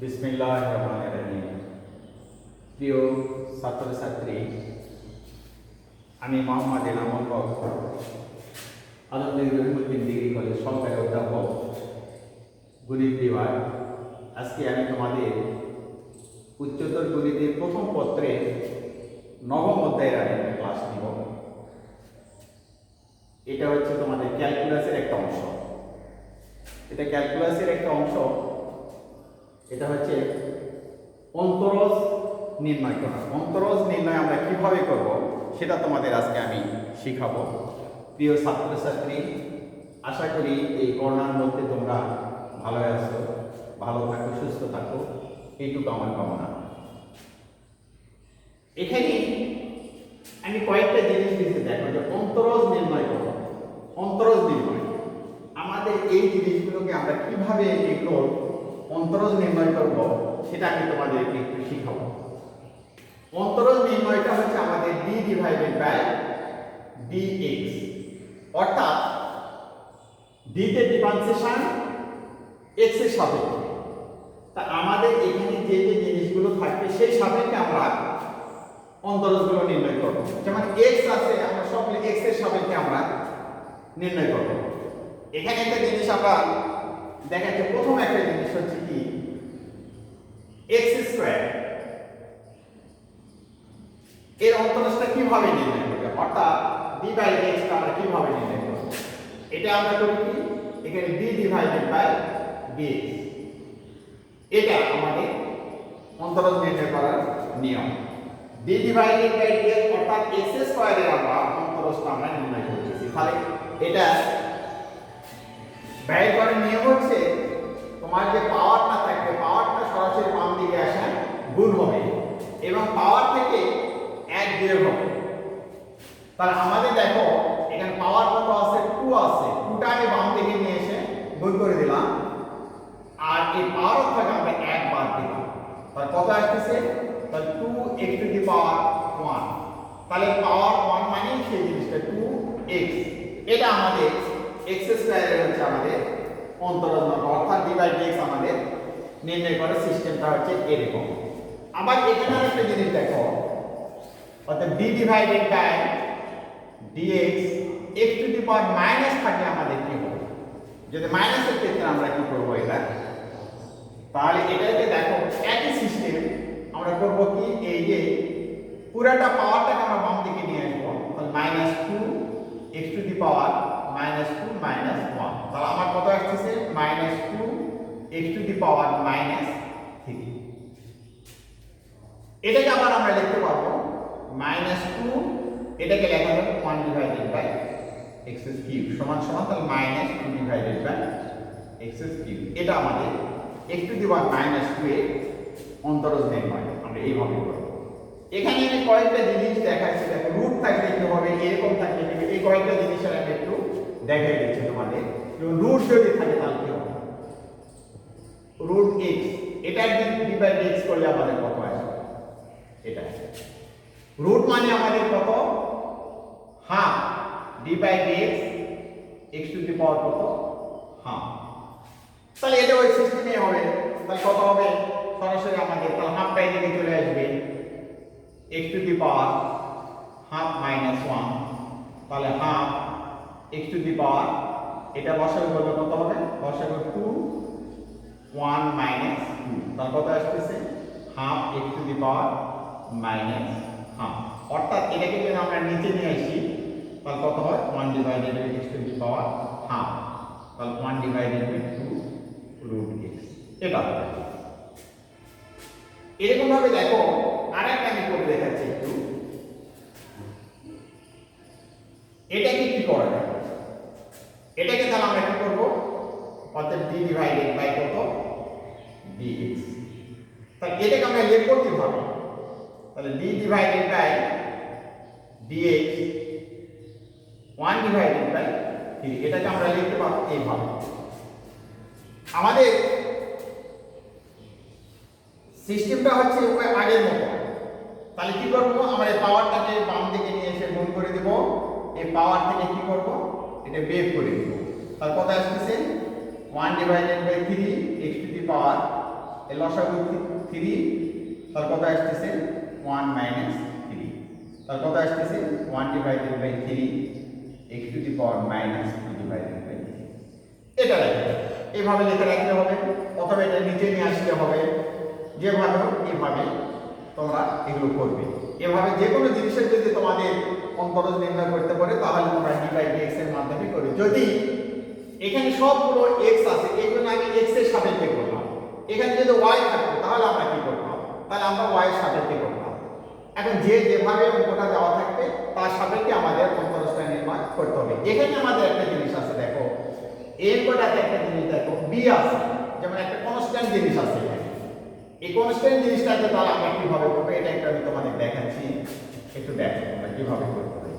বিসমিল্লাহির রহমানির রহিম। প্রিয় ছাত্রছাত্রী, আমি মোহাম্মদ এনামুল হক, আলমগীর রহিমউদ্দিন ডিগ্রি কলেজ সহকারী অধ্যাপক, গণিত বিভাগ। আজকে আমি তোমাদের উচ্চতর গণিতের প্রথম পত্রের নবম অধ্যায়ের আমি একটা ক্লাস নিব। এটা হচ্ছে তোমাদের ক্যালকুলাসের একটা অংশ। এটা ক্যালকুলাসের একটা অংশ। এটা হচ্ছে অন্তরজ নির্ণয় করা। অন্তরজ নির্ণয় আমরা কিভাবে করব সেটা তোমাদের আজকে আমি শিখাবো। প্রিয় ছাত্রছাত্রী, আশা করি এই করোনার মধ্যে তোমরা ভালো আছো, ভালো থাকো, সুস্থ থাকো, এইটুকু আমার কামনা। এখানে আমি কয়েকটা জিনিস দিয়েছি, দেখো যে অন্তরজ নির্ণয় করো। অন্তরজ নির্ণয় আমাদের এই জিনিসগুলোকে আমরা কিভাবে এগুলো অন্তরজ নির্ণয় করব সেটা আমি তোমাদেরকে একটু শিখাবো। অন্তরজ নির্ণয়টা হচ্ছে আমাদের d ডিভাইডেড বাই dx, অর্থাৎ d তে ডিফারেন্সিয়েশন x এর সাপেক্ষে। তা আমাদের এখানে যে যে জিনিসগুলো থাকবে সেই সাপেক্ষে আমরা অন্তরজগুলো নির্ণয় করব। যেমন x আছে, আমরা সবগুলো x এর সাপেক্ষে আমরা নির্ণয় করব। এখানে একটা জিনিস আমরা দেখাচ্ছি। প্রথম একটা জিনিস হচ্ছে কি x স্কয়ার, এর অন্তরজটা কিভাবে নির্ণয় করব, অর্থাৎ d বাই x টা আমরা কিভাবে নির্ণয় করব। এটা আমরা করি কি, এখানে d ডিভাইডেড বাই dx, এটা আমাদের অন্তরজ নির্ণয় করার নিয়ম। d ডিভাইডেড বাই dx অর্থাৎ x স্কয়ারের আমরা অন্তরজটা আমরা নির্ণয় করতেছি। তাহলে এটা ব্যয় করার নিয়ম হচ্ছে তোমার যে পাওয়ারটা থাকবে, পাওয়ারটা সরাসরি বাম দিকে আসা গুণ হবে এবং পাওয়ার থেকে 1 বিয়োগ হবে। তাহলে আমাদের দেখো এখানে পাওয়ার কত আছে, 2 আছে। 2টা আমি বাম দিকে নিয়ে এসে গুণ করে দিলাম, আর এই পাওয়ার থেকে আমরা 1 বাদ দিলাম। তাহলে কত আসছে, তাহলে 2x টু দি পাওয়ার 1। তাহলে পাওয়ার 1 মানে সেই জিনিসটা 2x। এটা আমাদের x স্কয়ারের হচ্ছে আমাদের অন্তরজ মান, অর্থাৎ d বাই dx আমাদের নির্ণয় করার সিস্টেমটা হচ্ছে এরকম। আবার এখানে আরেকটা জিনিস দেখো, অর্থাৎ d divided by dx x to the power minus থাকলে আমাদের কি হবে, যদি মাইনাসের ক্ষেত্রে আমরা কি করব এটা, তাহলে এটাকে দেখো একই সিস্টেম আমরা করব কি, এই যে পুরোটা পাওয়ারটাকে আমরা বাম দিকে নিয়ে আসবো। তাহলে -2 x টু দি পাওয়ার -2 -1। তাহলে আমার কত আসছে, -2 x টু দি পাওয়ার -3। এটাকে আবার আমরা লিখতে পারবো -2, এটাকে লেখা যাবে 1 ডিভাইডেড বাই x কিউব সমান সমান, তাহলে -2 ডিভাইডেড বাই x কিউব। এটা আমাদের x টু দি পাওয়ার -2 এর অন্তরজ নির্ণয় আমরা এইভাবে করব। এখানে আমি কয়েকটা জিনিস দেখাচ্ছি। দেখো রুট থাকলে কি হবে, এরকম থাকলে কি হবে, এই কয়েকটা জিনিসের আমি একটু দেখাই দিচ্ছি তোমাদের। যেমন রুট যদি থাকে তাহলে কি হবে, রুট x, এটা d বাই dx করলে আমাদের কত আসবে, এটা রুট মানে আমাদের কত, half d by dx x to the power কত, হাফ। তাহলে এটা ওই সিস্টেমে হবে। তাহলে কত হবে, সরাসরি আমাদের তাহলে হাফটা এদিকে চলে আসবে, x to the power half -1, তাহলে হাফ x টু দি পাওয়ার, এটা বসালে বলবে কত হবে, বসালে 2 1 -2, তাহলে কত আসছে, half x to the power -half. অর্থাৎ এটাকে যদি আমরা নিচে নিয়ে আসি তাহলে কত হয়, 1 divided by x to the power half, তাহলে 1 ডিভাইডেড বাই 2 রুট x। এটা হবে। এরকম ভাবে দেখো আরেকটা আমি করে দেখাচ্ছি একটু। এটাকে কি করা যায়, এটাকে তাহলে আমরা কি করব, অর্থাৎ d ডিভাইডেড বাই কত, dx। তাহলে এটাকে আমরা লিখব কিভাবে, তাহলে d divided by dx 1 divided by 3, এটাকে আমরা লিখতে পারবো এইভাবে। আমাদের সিস্টেমটা হচ্ছে ওই আগের মতো। তাহলে কি করব, আমরা এই পাওয়ারটাকে বাম দিকে নিয়ে এসে গুণ করে দেব, এই পাওয়ার থেকে কি করব, এটা বের করে দেব। তাহলে কত আসছে, 1 divided by 3 x to the power এর লসাগু 3, তার কত আসতেছে 1 মাইনাস 3, তার কত আসতেছে 1 divided by 3 x to the power minus 2 divided by 3। এটা লিখে এইভাবে লিখে রাখতে হবে, অথবা এটা নিচে নিয়ে আসতে হবে, যেভাবে হোক এইভাবে তোমরা এগুলো করবে। এভাবে যে কোনো জিনিসের যদি তোমাদের অন্তরজ নির্ণয় করতে পারে তাহলে তোমরা d বাই dx এর মাধ্যমে করবে। যদি এখানে সবগুলো x আছে এই জন্য আমি x এর সাপেক্ষে করলাম, এখানে যদি y থাকতো তাহলে আমরা কি করতাম, তাহলে আমরা y এর সাপেক্ষে করতাম। এখন যে যেভাবে অঙ্কটা দেওয়া থাকবে তার সাপেক্ষে আমাদের অন্তরজটা নির্ণয় করতে হবে। এখানে আমাদের একটা জিনিস আছে, দেখো a কোটাতে একটা জিনিস দেখো b আছে, যেমন একটা কনস্ট্যান্ট জিনিস আছে এখানে। এই কনস্ট্যান্ট জিনিসটাকে তাহলে আমরা কিভাবে করব এটা একটু আমি তোমাদের দেখাচ্ছি, একটু দেখো আমরা কিভাবে করতে হবে।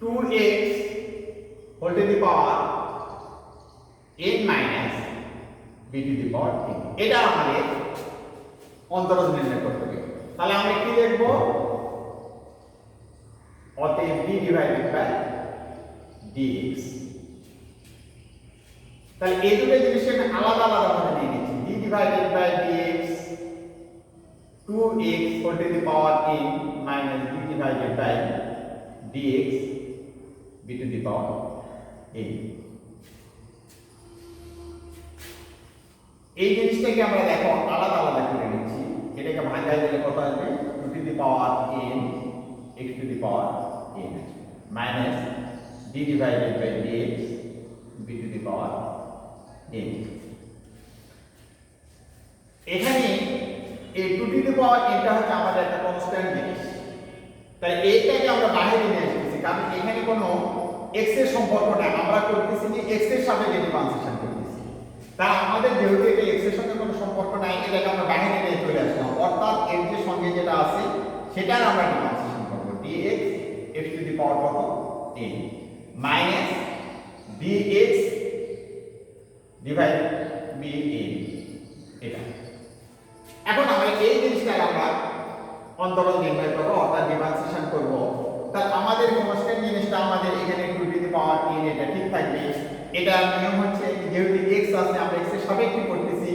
Two x whole to the power n minus b to the power n, এটা আমাদের অন্তরজ নির্ণয় করতে হবে। তাহলে আমরা কি লিখব, অতএব d ডিভাইডেড বাই dx। তাহলে এই দুটো জিনিসকে আমি আলাদা আলাদা ভাবে নিয়ে নিচ্ছি, d divided by dx 2x whole to the power n minus d divided by dx b to the power n। এই জিনিসটাকে আমরা দেখো আলাদা আলাদা করে নিচ্ছি, এটাকে ভাঙায় দিলে কত আসবে 2 to the power n x to the power n minus d divided by dx b to the power n। এখানে এই 2 টু দি পাওয়ার n টা হচ্ছে আমাদের একটা কনস্ট্যান্ট জিনিস, তাই এইটাকে আমরা বাইরে নিয়ে এসেছি, কারণ এখানে কোনো x এর সম্পর্ক নাই, আমরা করতেছি যে x এর সাপেক্ষে ডিফারেন্সিয়েশন করতেছি। তাই আমাদের যেহেতু এটা x এর সঙ্গে কোনো সম্পর্ক নাই, এটাকে আমরা বাইরে নিয়ে চলে আসলাম, অর্থাৎ এর যে সঙ্গে যেটা আছে সেটার আমরা ডিফারেন্সিয়েশন করব, dx x to the power কত n minus dx divide bn এটা। এখন আমরা এই জিনিসটাকে আমরা অন্তরজ নির্ণয় করব, অর্থাৎ ডিফারেন্সিয়েশন করব। তাহলে আমাদের কনস্ট্যান্ট জিনিসটা আমাদের এখানে 2 টু দি পাওয়ার n এটা ঠিক থাকবে। এটা নিয়ম হচ্ছে যেহেতু x আছে আমরা x এর সাপেক্ষে করতেছি,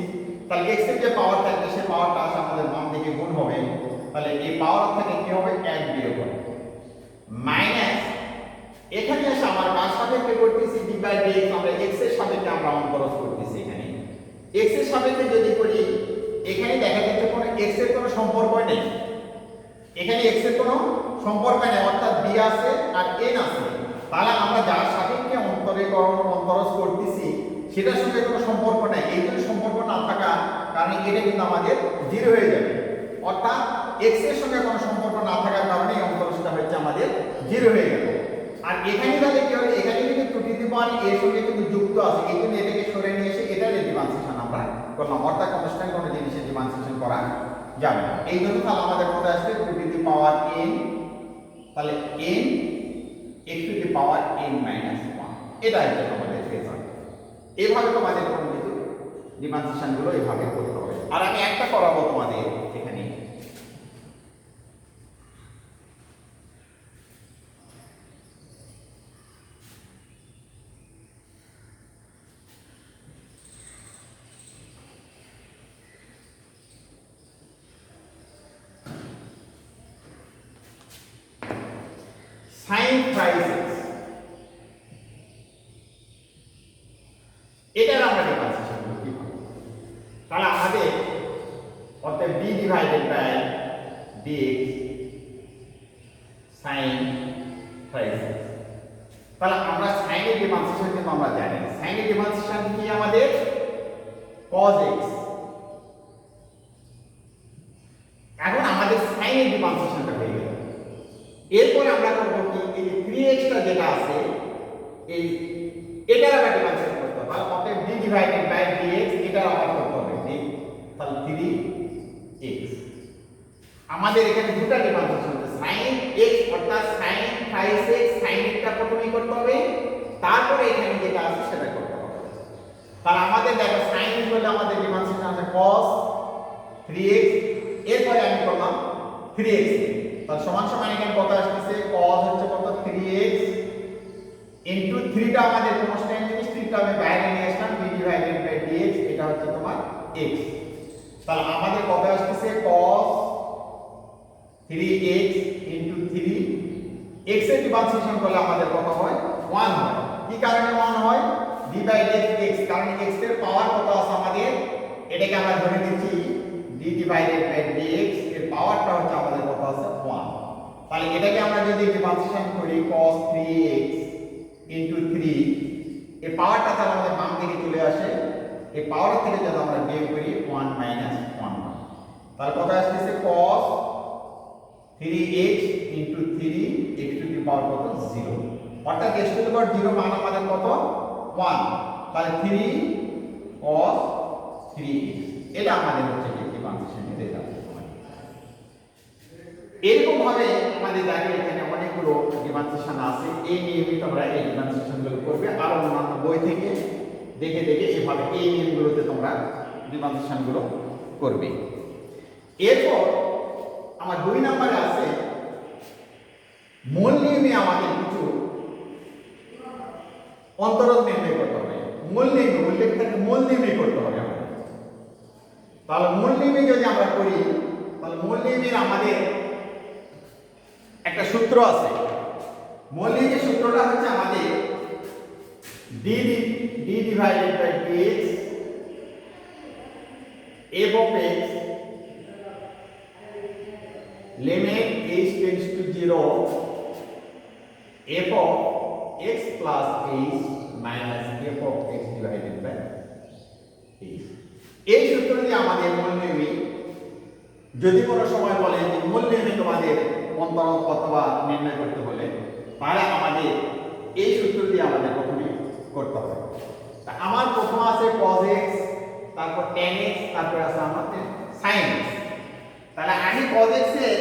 তাহলে x এর যে পাওয়ার থাকবে সেই পাওয়ারটা আসলে আমাদের বাম দিকে গুণ হবে, তাহলে এই পাওয়ার থেকে কি হবে 1 বিয়োগ হবে মাইনাস এখানে এসে আমরা কার সাপেক্ষে করতেছি d বাই dx, আমরা x এর সাপেক্ষে আমরা অন্তরজ করতেছি। এখানে x এর সাপেক্ষে যদি করি এখানে দেখা যাচ্ছে কোনো x এর কোনো সম্পর্ক নেই, এখানে x এর কোনো সম্পর্ক নেই, অর্থাৎ b আছে আর n আছে। তাহলে আমরা যার সাপেক্ষে অন্তরজ করতেছি সেটার সঙ্গে কোনো সম্পর্ক নাই, এই জন্য সম্পর্ক না থাকা কারণে এটা কিন্তু আমাদের 0 হয়ে যাবে, অর্থাৎ x এর সঙ্গে কোনো সম্পর্ক না থাকার কারণে এই অন্তরজটা হচ্ছে আমাদের 0 হয়ে গেল। আর এখানে তাহলে কি হবে, এখানে কিন্তু 2 টু দি পাওয়ার এর সঙ্গে কিন্তু যুক্ত আছে, এই জন্য এটাকে সরে নিয়ে এসে এটার ডিফারেন্সিয়েশন আমরা করলাম, অর্থাৎ কনস্ট্যান্ট কোনো জিনিসের ডিফারেন্সিয়েশন করা যাবে না। এই জন্য তাহলে আমাদের মধ্যে আসছে 2 টু দি পাওয়ার n, তাহলে n x to the power n minus 1, এটা হচ্ছে আমাদের রেজাল্ট। এইভাবে তোমাদের কোন কিছু ডিফারেন্সিয়েশন গুলো এইভাবে করতে হবে। আর আমি একটা করাবো তোমাদের এখানে, sin 5x এটার আমরা ডিফারেন্সিয়েশন করতে পারি। তাহলে আমাদের অতএব d divided by dx sin 5x, তাহলে আমরা sin এর ডিফারেন্সিয়েশন কিন্তু আমরা জানি, sin এর ডিফারেন্সিয়েশন কি আমাদের cos x। এখন আমাদের sin এর ডিফারেন্সিয়েশনটা হয়ে গেল, এরপর আমরা করব কি এই 3x টা যেটা আছে এই এটার আবার ডিফারেন্সিয়েট করতে হবে, তাহলে অতএব d ডিভাইডেড বাই dx এটার আবার করতে হবে d, তাহলে 3x। আমাদের এখানে দুটো ডিফারেন্সিয়েশন আছে, sin x অর্থাৎ sin 5x, sin টা প্রথমেই করতে হবে, তারপরে এখানে যেটা আছে সেটা করতে হবে। তাহলে আমাদের দেখো sin বলে আমাদের ডিফারেন্সিয়েশন আছে cos 3x, এরপরে আমি করলাম 3x, তাহলে সমান সমান এখানে কত আসতেছে cos হচ্ছে কত 3x ইনটু 3টা আমাদের কনস্ট্যান্ট জিনিস, 3টা আমি বাইরে নিয়ে আসলাম, d ডিভাইডেড বাই dx, এটা হচ্ছে তোমার x। তাহলে আমাদের কত আসতেছে cos 3x ইনটু 3, x এর ডিফারেন্সিয়েশন করলে আমাদের কত হয় 1 হয়। কি কারণে 1 হয়? d বাই dx, কারণ x এর পাওয়ার কত আছে আমাদের, এটাকে আমরা ধরে নিচ্ছি d ডিভাইডেড বাই dx, এর পাওয়ারটা হচ্ছে আমাদের কত আছে 1। তাহলে এটাকে আমরা যদি ডিফারেন্সিয়েশন করি cos 3x ইনটু 3, এর পাওয়ারটা তাহলে আমাদের বাম দিকে চলে আসে, এই পাওয়ার থেকে যদি আমরা বিয়োগ করি 1 মাইনাস 1, তাহলে কত আসছে cos 3x into 3 x to the power কত 0, অর্থাৎ x টু দি পাওয়ার 0 মান আমাদের কত 1, তাহলে 3 cos 3x, এটা আমাদের হচ্ছে কি ডিফারেন্সিয়েশনের রেজাল্ট। এরকম ভাবে আমাদের দেখো এখানে অনেকগুলো ডিফারেন্সিয়েশন আছে, এই নিয়মে তোমরা এই ডিফারেন্সিয়েশনগুলো করবে, আর অন্যান্য বই থেকে দেখে দেখে এভাবে এই নিয়মগুলোতে তোমরা ডিফারেন্সিয়েশনগুলো করবে। এরপর আমার 2 নম্বরে আছে মূল নিয়মে আমাদের কিছু অন্তরজ নির্ণয় করতে হবে। মূল নিয়মে উল্লেখ থাকে, মূল নিয়মে করতে হবে আমাদের। তাহলে মূল নিয়মে যদি আমরা করি, তাহলে মূল নিয়মের আমাদের একটা সূত্র আছে। মূল নিয়মের সূত্রটা হচ্ছে আমাদের d divided by dx f of x limit h tends to 0 f of x plus h minus f of x divided by h। এই সূত্র দিয়ে আমাদের মূল নিয়মে, যদি কোনো সময় বলে যে মূল নিয়মে তোমাদের অন্তরজ অথবা নির্ণয় করতে হলে, তাহলে আমাদের এই সূত্র দিয়ে আমাদের প্রথমে করতে হবে। তা আমার প্রথম আছে cos x, তারপর tan x, তারপর আছে আমাদের sin x। তাহলে আমি cos x এর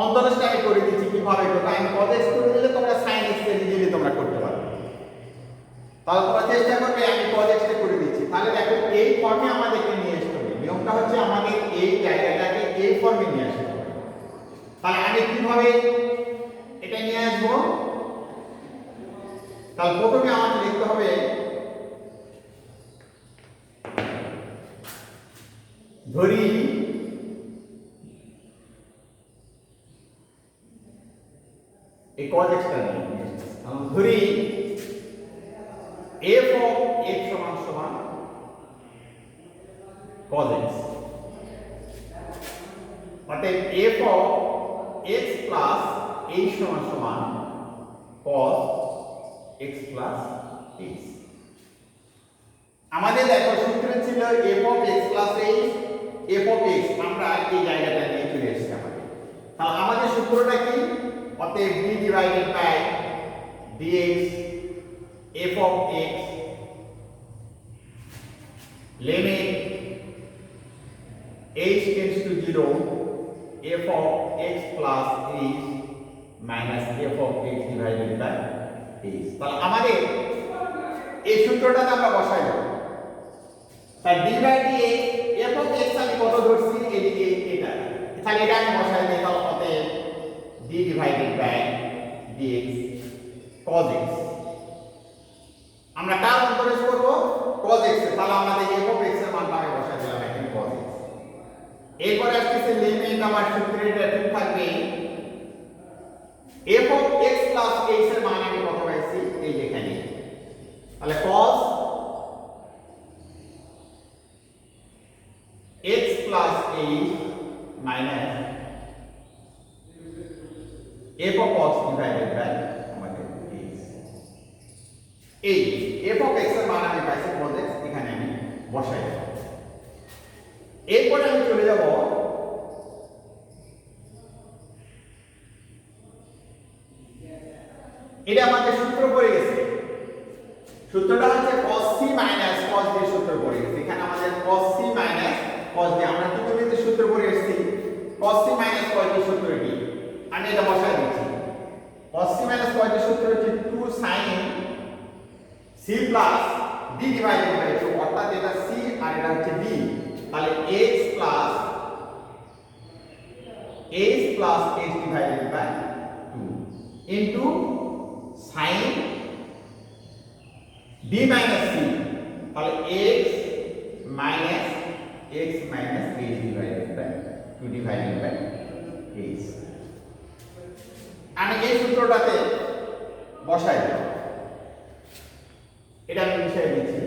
অন্তরজটা আমি করে দিচ্ছি, কিভাবে করতে আমি cos x করে দিলে তোমরা sin x এর ইজিলি তোমরা করতে পারবে। তাহলে তোমরা চেষ্টা করবে, আমি cos x কে করে দিচ্ছি। তাহলে দেখো এই ফর্মে আমাদেরকে নিয়ে আসতে হবে, নিয়মটা হচ্ছে আমাদের এই জায়গাটাকে এই ফর্মে নিয়ে আসতে হবে। তাহলে আমি কিভাবে এটা নিয়ে আসবো? তাহলে প্রথমে আমাকে লিখতে হবে ধরি এই cos x টা নিয়ে আমরা ধরি f of x সমান সমান cos x, অতএব f of x plus h সমান সমান cos x plus h। আমাদের দেখো সূত্র ছিল f of x plus h, f of x, আমরা এই জায়গাটা নিয়ে চলে এসেছি আমাদের। তাহলে আমাদের সূত্রটা কি? অতএব d divided by dx f of x limit h tends to 0 f of x plus h minus f of x divided by h। তাহলে আমাদের এই সূত্রটাতে আমরা বসাই দেব। তাই d by dx f of x আমি কত ধরছি, এদিকে এটা, তাহলে এটা আমি বসাই দিই। তাহলে অতএব d divided by dx cos x, আমরা কার অন্তরজ করব cos x, তাহলে আমাদের f of x এর মানটা আমি বসাই দিলাম এখানে cos x। এরপর আসছে লিমিট, আমার সূত্রে এটা ঠিক থাকবে f of x plus h এর মান আমি কত পাইছি এই যেখানে, তাহলে cos x plus h minus f of cos divided by আমাদের h। এই f of x এর মান আমি পাইছি cos x, এখানে আমি বসাই দেব। এরপরে আমি চলে যাব এটা আমাদের সূত্র পড়ে গেছে, সূত্রটা হচ্ছে cos c minus cos d সূত্র পড়ে গেছে। এখানে আমাদের cos c minus cos d, আমরা ত্রিকোণমিতির সূত্র পড়ে এসেছি, cos c minus cos d সূত্র কি আমি এটা বসাই দিচ্ছি। cos c minus cos d সূত্র হচ্ছে 2 sin c plus d divided by 2, অর্থাৎ এটা c আর এটা হচ্ছে b, তাহলে x plus x divided by 2 into sin b minus c, তাহলে x minus a divided by 2 divided by h। আমি এই সূত্রটাতে বসাই দেব, এটা আমি বসাই দিচ্ছি।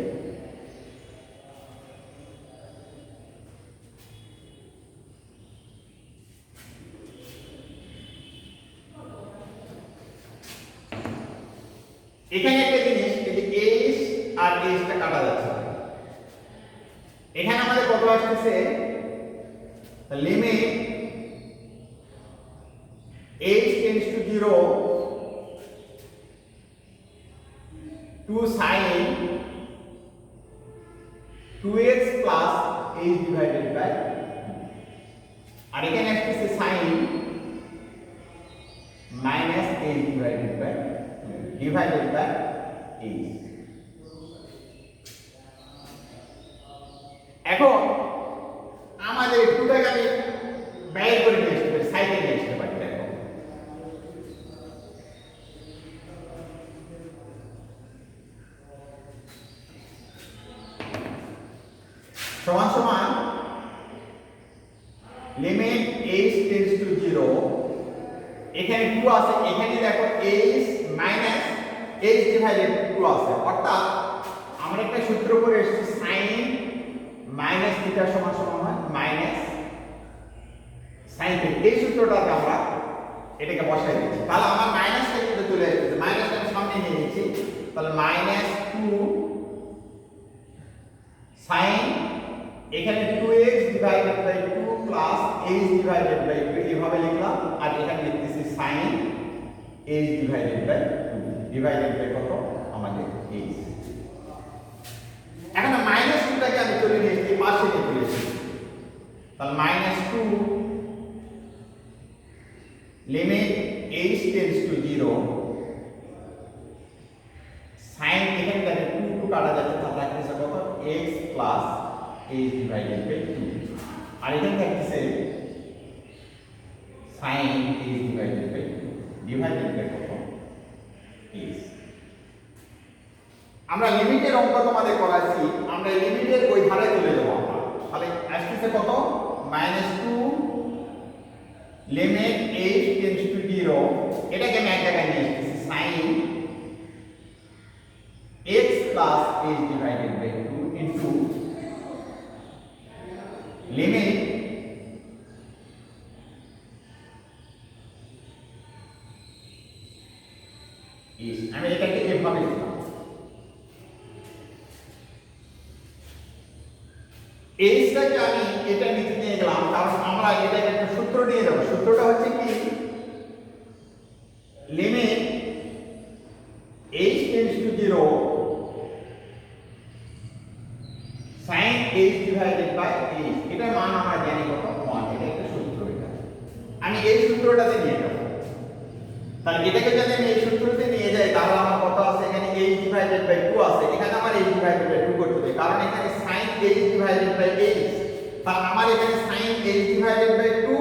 এখানে একটা জিনিস, এই যে h আর h টা কাটা যাচ্ছে, এখানে আমাদের কত আসছে, limit h tends to 0 to sin 2x plus h divided by 2, আর এখানে আসছে sin minus h divided by h। এখন আমাদের টুটাকে আমি বাইর করে নিয়ে আসতে পারি, সাইডে নিয়ে আসতে পারি। দেখো সমান সমান লিমিট h টেন্ডস টু 0, এখানে 2 আছে, এখানে দেখো h মাইনাস h ডিভাইডেড 2 আছে, অর্থাৎ আমরা একটা সূত্র করে এসেছি sin মাইনাস থিটা সমান সমান হয় মাইনাস sin থিটা। এই সূত্রটাতে আমরা এটাকে বসাই দিচ্ছি, তাহলে আমার মাইনাসটা কিন্তু চলে আসছে, মাইনাসটা আমি সামনে নিয়ে নিচ্ছি, তাহলে মাইনাস 2 sin, এখানে 2x divided by 2 plus h divided by 2 এইভাবে লিখলাম, আর এখানে লিখতেছি sin h divided by 2 divided by কত আমাদের h। এখন মাইনাস 2টাকে আমি তুলে নিয়ে এসেছি, পাশে নিয়ে চলে এসেছি, তাহলে minus 2 limit h tends to 0 sin, এখানে দেখেন 2 কাটা যাচ্ছে, তাহলে রাখতেছে কত x plus h divided by 2, আর এখানে থাকতেছে sin h divided by 2 divided by কত h। আমরা লিমিটের অঙ্ক তোমাদের করাচ্ছি, আমরা লিমিটের ওই ধারে চলে যাব আমরা, তাহলে আসছে কত -2 লিমিট h টেন্ডস টু 0, এটাকে আমি এক জায়গায় নিয়ে এসেছি sin x plus h divided by 2 into limit is, আমি এটাকে এভাবে লিখলাম, এইটাকে আমি এটা নিচে নিয়ে গেলাম, কারণ আমরা এটাকে একটা সূত্র নিয়ে যাব। সূত্রটা হচ্ছে কি, limit h tends to 0 sin h divided by h, এটার মান আমরা জানি কত 1, এটা একটা সূত্র। এটা আমি এই সূত্রটাতে নিয়ে যাব, তাহলে এটাকে যদি আমি এই সূত্রতে নিয়ে যাই, তাহলে আমার কত আছে, এখানে h ডিভাইডেড বাই 2 আছে, এখানে আমার h ডিভাইডেড বাই 2 করতে হবে, কারণ এখানে sin h divided by h, তাহলে আমার এখানে sin h ডিভাইডেড বাই 2,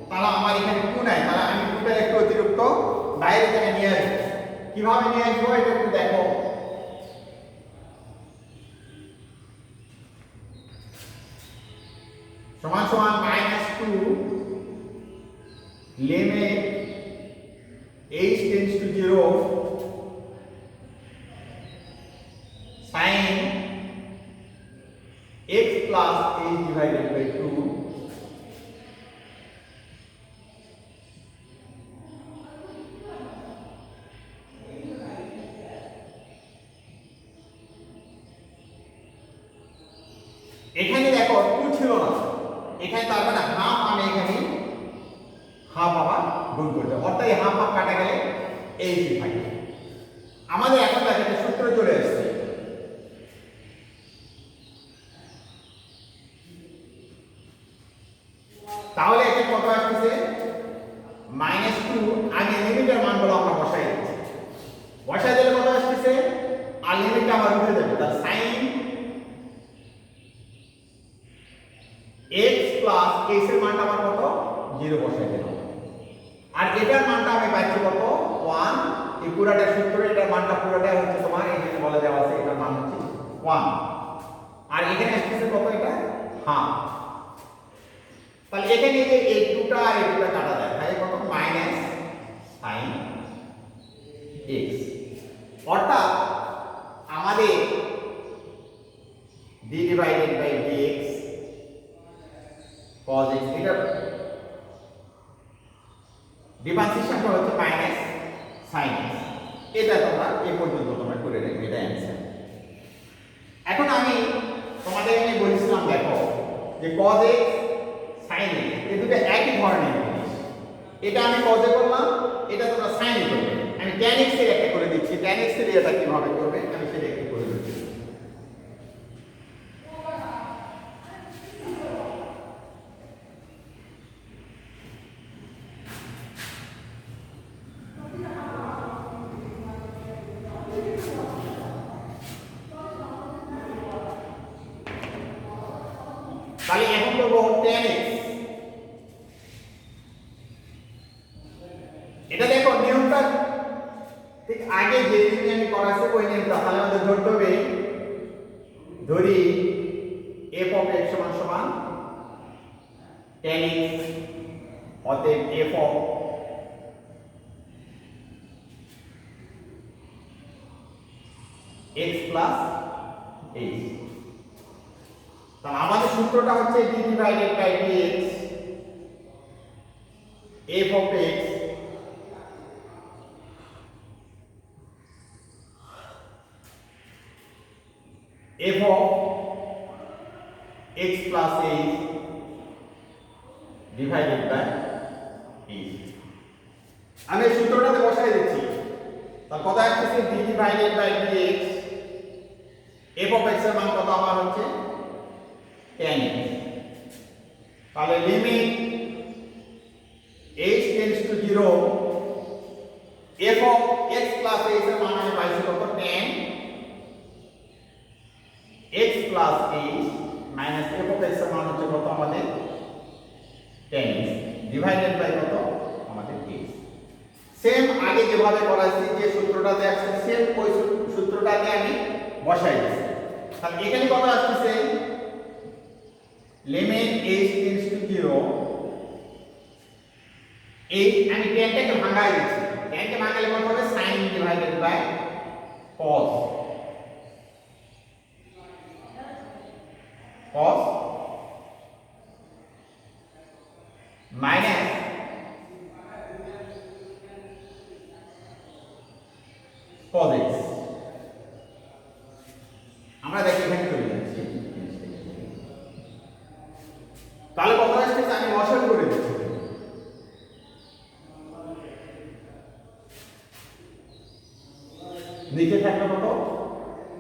তাহলে আমার এখানে 2 নাই, তাহলে আমি 2টা একটু অতিরিক্ত বাইরে থেকে নিয়ে আসব। কিভাবে নিয়ে আসবো এটা একটু দেখো, সমান সমান -2 limit h tends to 0 sin x plus h divided by 2 এখানে দেখো 2 ছিল না, এখানে তার মানে হাফ, আমি এখানে হাফ আবার গুণ করতে, অর্থাৎ এই হাফ হাফ কাটা গেলে এই থাকে। আমাদের এখন একটা সূত্র চলে আসছে, তাহলে এখানে কত আসছে -2, আগে লিমিটের মানগুলো আমরা বসাই দিচ্ছি, বসাই দিলে কত আসছে, আর লিমিটটা আবার উঠে যাবে, তাহলে sin x এর মানটা আমার কত 0 বসাই দিলাম আর এটার মানটা আমি পাচ্ছি কত 1 এই পুরাটা সূত্র এটার মানটা পুরাটা হচ্ছে তোমার এখানে বলে দেওয়া আছে এটার মান হচ্ছে 1 আর এখানে আসছে কত এটা হাফ তাহলে এখানে যে এই দুটো আর এই দুটো কাটা যায় তাই কত মাইনাস sin x অর্থাৎ আমাদের d divided by dx cos x এটা ডিফারেন্সিয়েশনটা হচ্ছে মাইনাস sin x এটা তোমরা এই পর্যন্ত তোমরা করে রাখবে এটা অ্যানসার এখন আমি তোমাদের আমি বলেছিলাম দেখো যে cos x sin x এই দুটো একই ধরনের জিনিস এটা আমি cos এ করলাম এটা তোমরা sin এ করবে আমি tan x এর একটা করে দিচ্ছি tan x এর এটা কিভাবে করবে আমি সেটা একটু করে দিচ্ছি তাহলে এখন করব tan x এটা দেখো নিয়মটা ঠিক আগে যে নিয়মে আমি করাছি ওই নিয়মটা তাহলে আমাদের ধরতে হবে ধরি f of x সমান সমান tan x অতএব f of x plus h তাহলে আমাদের সূত্রটা হচ্ছে d divided by dx f of x f of x plus h divided by h আমি সূত্রটাতে বসাই দিচ্ছি তাহলে কত আসছে d divided by dx f of x এর মান কত আমার হচ্ছে tan x তাহলে limit h tends to 0 f of x plus h এর মান আমি পাইছি কত tan x plus h minus f of x এর মান হচ্ছে কত আমাদের tan x ডিভাইডেড বাই কত আমাদের h সেম আগে যেভাবে করাইছি যে সূত্রটাতে আসছে সেম ওই সূত্রটাকে আমি বসাই দিয়েছি তাহলে এখানে কত আসছে limit h tends to 0 h আমি tan টাকে ভাঙাই দিচ্ছি tan কে ভাঙালে কত হবে sin divided by cos minus cos x আমরা দেখি এখানে চলে যাচ্ছি তাহলে কত আসছে আমি লসাগু করে দিচ্ছি নিচে থাকলো কত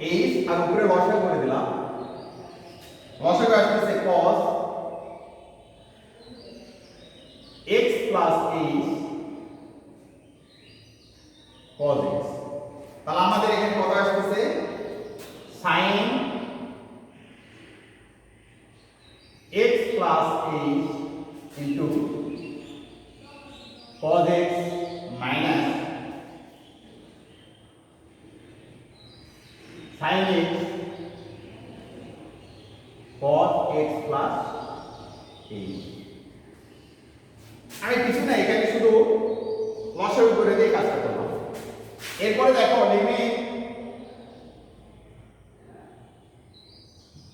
h আর উপরে লসাগু করে দিলাম লসাগু আসছে cos x plus h cos x তাহলে আমাদের এখানে কত আসছে sin x plus h into cos x minus sin x cos x plus h আমি কিছু না এখানে শুধু লসাগু করে দিয়ে কাজটা করলাম এরপরে দেখো লিমিট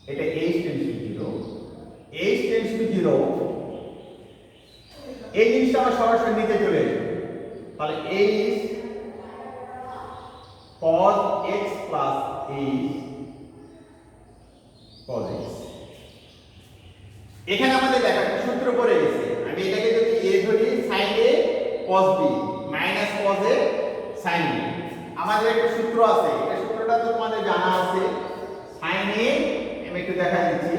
এটা h tends to 0 h tends to 0 এই জিনিসটা আমরা সরাসরি নিচে চলে আসবে তাহলে h cos x plus h cos x এখানে আমাদের দেখা সূত্র পড়ে গেছে আমি এটাকে যদি a ধরি sin a cos b minus cos a sin b আমাদের একটা সূত্র আছে এই সূত্রটা তো তোমাদের জানা আছে sin a আমি একটু দেখাই দিচ্ছি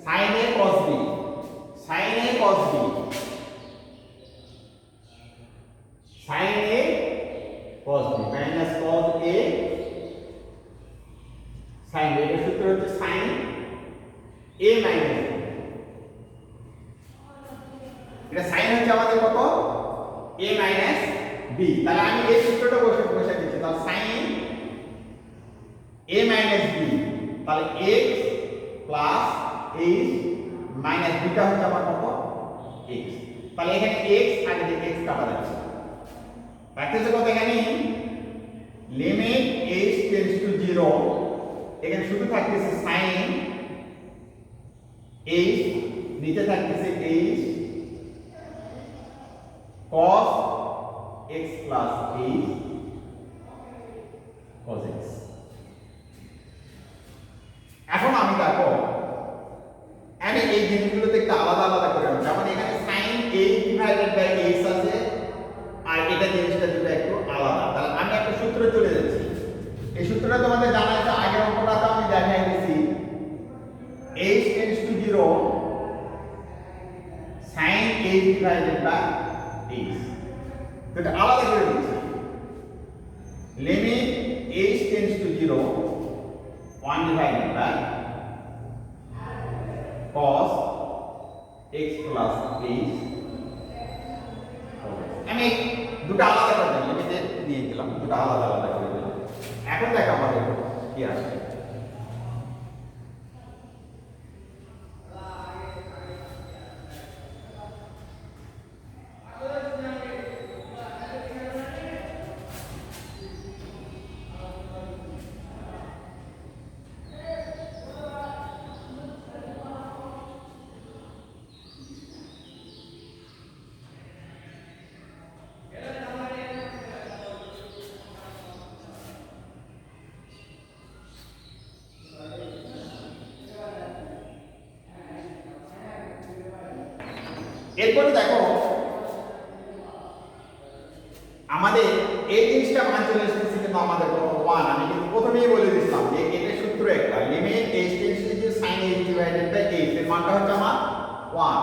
sin a cos b sin a cos b sin a cos b minus cos a sin b এর সূত্র হচ্ছে sin a minus b হচ্ছে আমাদের কত a মাইনাস b, তাহলে আমি এই সূত্রটা বসে দিচ্ছি। তাহলে sin a মাইনাস b, তাহলে x plus h minus beta হচ্ছে আমার কত x। তাহলে এখানে x আগে থেকে x কাটা যাচ্ছে, রাখতেছে কত এখানে লিমিট h টেন্ডস টু 0, এখানে শুধু থাকতেছে sin h, নিচে থাকতেছে h cos x plus h cos x। এখন আমি দেখো আমি এই জিনিসগুলোতে একটু আলাদা আলাদা করে নেব, যেমন এখানে sin a divided by x আছে আর এটা জিনিসটা দুটো একটু আলাদা। তাহলে আমি একটা সূত্র চলে যাচ্ছি, এই সূত্রটা তোমাদের জানা আছে, আগের অঙ্কটাতে আমি দেখাই দিয়েছি h tends to 0 sin a divided by x। এটা আলাদা করে দিচ্ছি, limit h tends to 0 1 divided by cos x plus h। আমি দুটো আলাদা করে দিলাম, লিমিটে নিয়ে দিলাম, দুটো আলাদা আলাদা করে দিলাম। এখন দেখো আমাদের কি আসে, এরপরে দেখো আমাদের এই জিনিসটা মান চলে এসেছে, কিন্তু আমাদের কোনো 1 আমি কিন্তু প্রথমেই বলে দিয়েছিলাম যে এটা সূত্র একটা, limit h tends to sin h divided by h, এর মানটা হচ্ছে আমার 1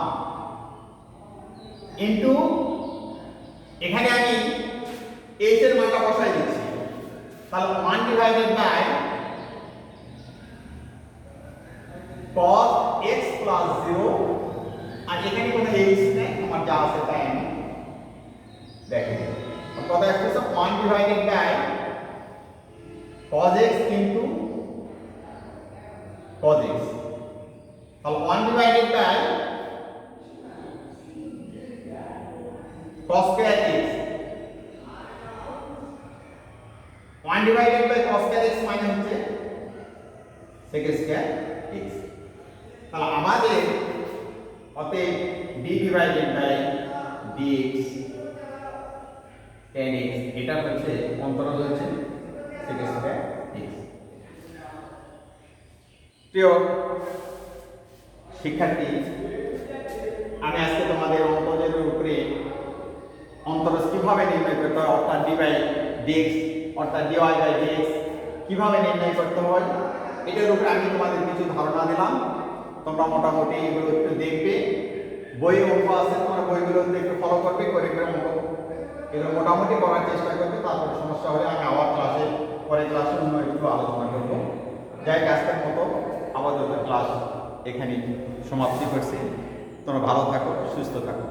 ইনটু এখানে আমি h এর মানটা বসাই দিচ্ছি, তাহলে 1 divided by cos x plus 0, আর এখানে কোনো h নেই, আমার যা আছে তাই আমি দেখেন কত আসছে 1 divided by cos x into cos x, তাহলে 1 divided by cos square x, 1 divided by cos square x মানে হচ্ছে sec square x। তাহলে আমাদের অতএব d divided by dx tan x, এটা হচ্ছে অন্তরাল হচ্ছে sec square x। প্রিয় শিক্ষার্থী, আমি আজকে তোমাদের অন্তর্জের উপরে অন্তরজ কিভাবে নির্ণয় করতে হয়, অর্থাৎ d বাই dx অর্থাৎ dy বাই dx কিভাবে নির্ণয় করতে হয় এটার উপরে আমি তোমাদের কিছু ধারণা দিলাম। তোমরা মোটামুটি এগুলো একটু দেখবে, বই অঙ্ক আছে তোমরা বইগুলো একটু ফলো করবে, করে অঙ্ক এগুলো মোটামুটি করার চেষ্টা করবে। তারপর সমস্যা হলে আমি আবার পরে ক্লাসে অন্য একটু আলোচনা করব। যাই আজকের মতো আমাদের ক্লাস এখানে সমাপ্তি করছি। তোমরা ভালো থাকো, সুস্থ থাকো।